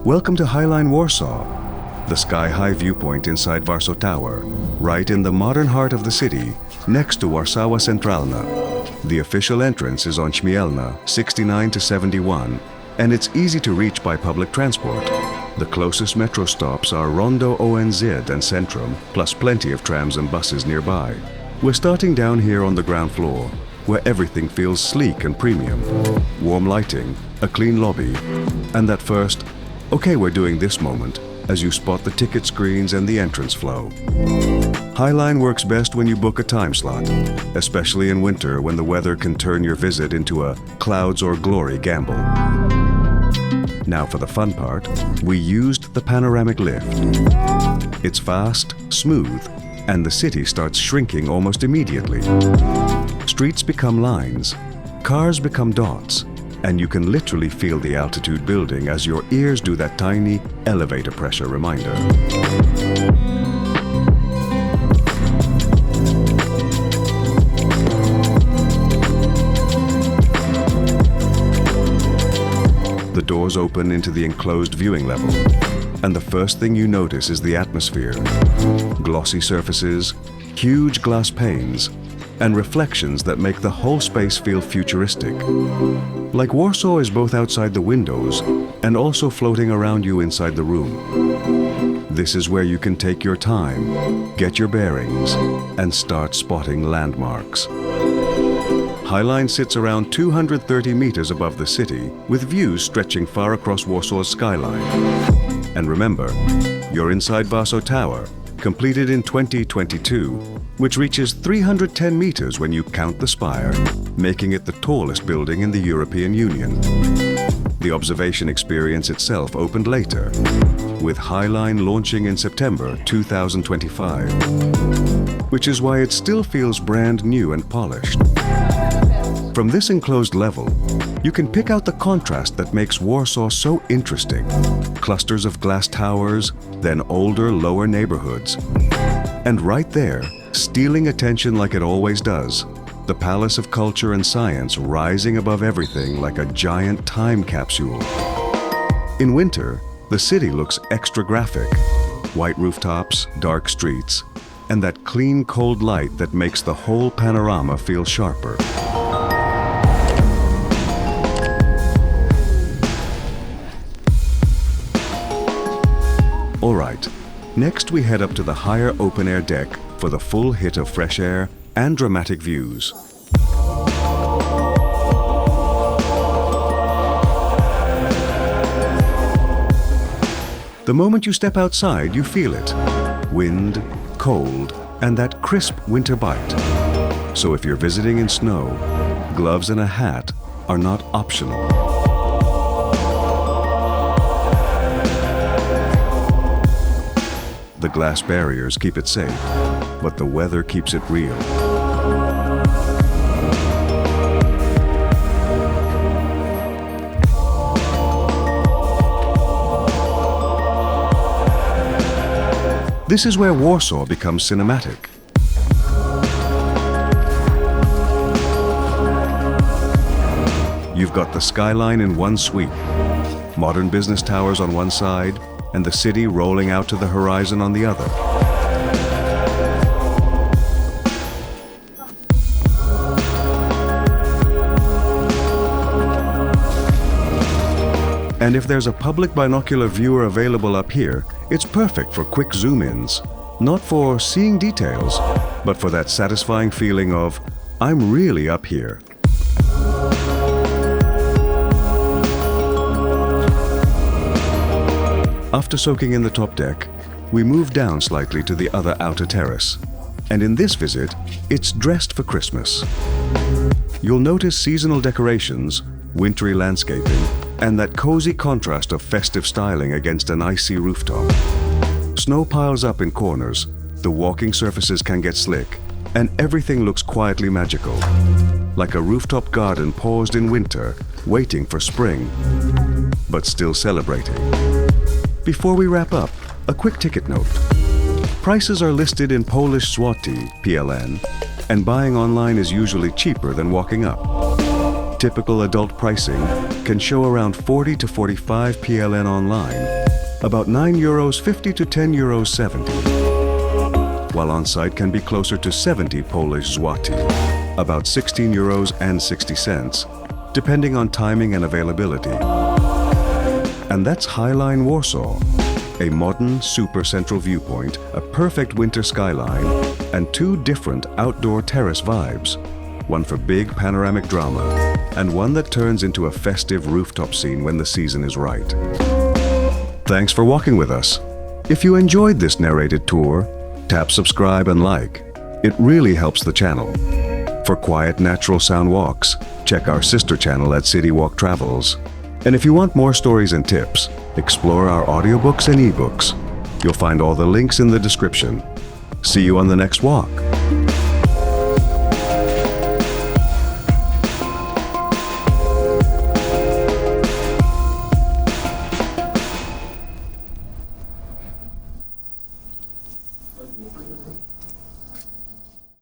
Welcome to Highline Warsaw, the sky-high viewpoint inside Varso Tower, right in the modern heart of the city, next to Warszawa Centralna. The official entrance is on Śmielna, 69 to 71, and it's easy to reach by public transport. The closest metro stops are Rondo ONZ and Centrum, plus plenty of trams and buses nearby. We're starting down here on the ground floor, where everything feels sleek and premium. Warm lighting, a clean lobby, and that first, okay, we're doing this moment, as you spot the ticket screens and the entrance flow. Highline works best when you book a time slot, especially in winter when the weather can turn your visit into a clouds or glory gamble. Now for the fun part, we used the panoramic lift. It's fast, smooth, and the city starts shrinking almost immediately. Streets become lines, cars become dots, and you can literally feel the altitude building as your ears do that tiny elevator pressure reminder. The doors open into the enclosed viewing level, and the first thing you notice is the atmosphere. Glossy surfaces, huge glass panes, and reflections that make the whole space feel futuristic. Like Warsaw is both outside the windows and also floating around you inside the room. This is where you can take your time, get your bearings, and start spotting landmarks. Highline sits around 230 meters above the city, with views stretching far across Warsaw's skyline. And remember, you're inside Varso Tower, completed in 2022, which reaches 310 meters when you count the spire, making it the tallest building in the European Union. The observation experience itself opened later, with Highline launching in September 2025, which is why it still feels brand new and polished. From this enclosed level, you can pick out the contrast that makes Warsaw so interesting. Clusters of glass towers, then older, lower neighborhoods. And right there, stealing attention like it always does, the Palace of Culture and Science rising above everything like a giant time capsule. In winter, the city looks extra graphic. White rooftops, dark streets, and that clean, cold light that makes the whole panorama feel sharper. All right, next we head up to the higher open-air deck for the full hit of fresh air and dramatic views. The moment you step outside, you feel it. Wind, cold, and that crisp winter bite. So if you're visiting in snow, gloves and a hat are not optional. The glass barriers keep it safe, but the weather keeps it real. This is where Warsaw becomes cinematic. You've got the skyline in one sweep, modern business towers on one side, and the city rolling out to the horizon on the other. And if there's a public binocular viewer available up here, it's perfect for quick zoom-ins. Not for seeing details, but for that satisfying feeling of, I'm really up here. After soaking in the top deck, we move down slightly to the other outer terrace. And in this visit, it's dressed for Christmas. You'll notice seasonal decorations, wintry landscaping, and that cozy contrast of festive styling against an icy rooftop. Snow piles up in corners, the walking surfaces can get slick, and everything looks quietly magical. Like a rooftop garden paused in winter, waiting for spring, but still celebrating. Before we wrap up, a quick ticket note. Prices are listed in Polish zloty, PLN, and buying online is usually cheaper than walking up. Typical adult pricing can show around 40 to 45 PLN online, about €9.50 to €10.70, while on-site can be closer to 70 Polish zloty, about €16.60, depending on timing and availability. And that's Highline Warsaw, a modern, super central viewpoint, a perfect winter skyline, and two different outdoor terrace vibes, one for big panoramic drama, and one that turns into a festive rooftop scene when the season is right. Thanks for walking with us. If you enjoyed this narrated tour, tap subscribe and like. It really helps the channel. For quiet, natural sound walks, check our sister channel at City Walk Travels. And if you want more stories and tips, explore our audiobooks and ebooks. You'll find all the links in the description. See you on the next walk.